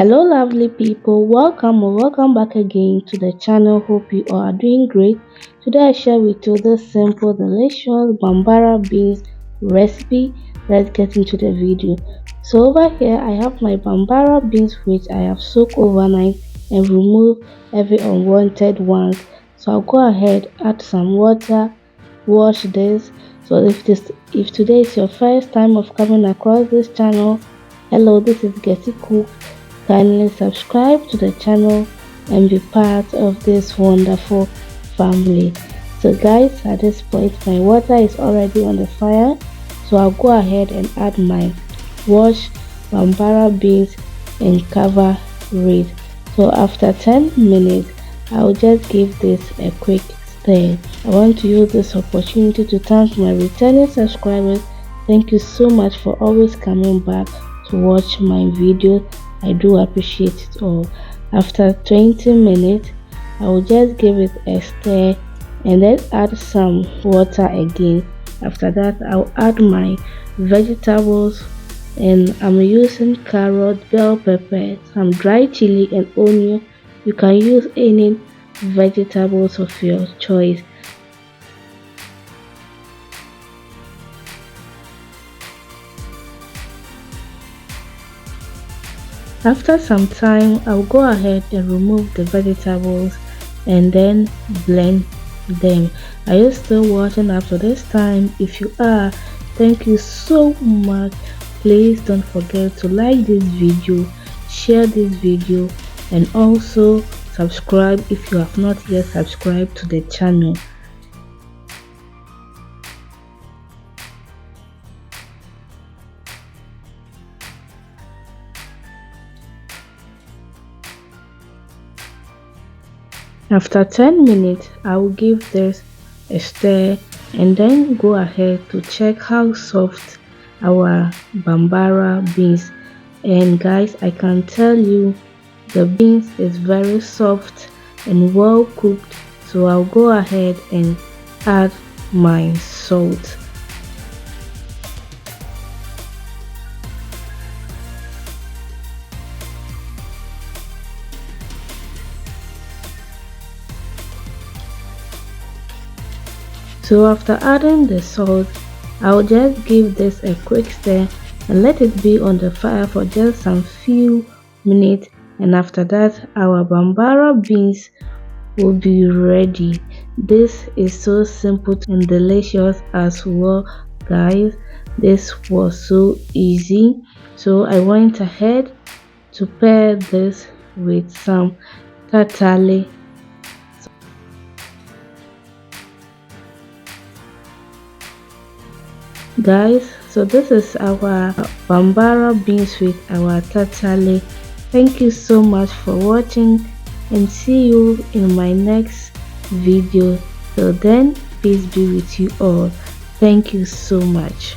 Hello lovely people, welcome or welcome back again to the channel. Hope you all are doing great. Today I share with you this simple delicious Bambara Beans recipe. Let's get into the video. So over here I have my Bambara beans which I have soaked overnight and removed every unwanted ones. So I'll go ahead, add some water, wash this. So if today is your first time of coming across this channel, hello, this is Getty Cook. Kindly subscribe to the channel and be part of this wonderful family. So guys, at this point my water is already on the fire, so I'll go ahead and add my washed Bambara beans and cover it. So after 10 minutes I'll just give this a quick stir. I want to use this opportunity to thank my returning subscribers. Thank you so much for always coming back to watch my videos. I do appreciate it all. After 20 minutes I will just give it a stir and then add some water again. After that I'll add my vegetables, and I'm using carrot, bell pepper, some dry chili and onion. You can use any vegetables of your choice. After some time, I'll go ahead and remove the vegetables and then blend them. Are you still watching up to this time? If you are, thank you so much. Please don't forget to like this video, share this video, and also subscribe if you have not yet subscribed to the channel. After 10 minutes, I will give this a stir and then go ahead to check how soft our Bambara beans. And guys, I can tell you the beans is very soft and well cooked. So I'll go ahead and add my salt. So after adding the salt, I'll just give this a quick stir and let it be on the fire for just some few minutes, and after that our Bambara beans will be ready. This is so simple and delicious as well, guys. This was so easy. So I went ahead to pair this with some Tatale. Guys, so this is our Bambara beans with our Tatale. Thank you so much for watching and see you in my next video. Till then, peace be with you all. Thank you so much.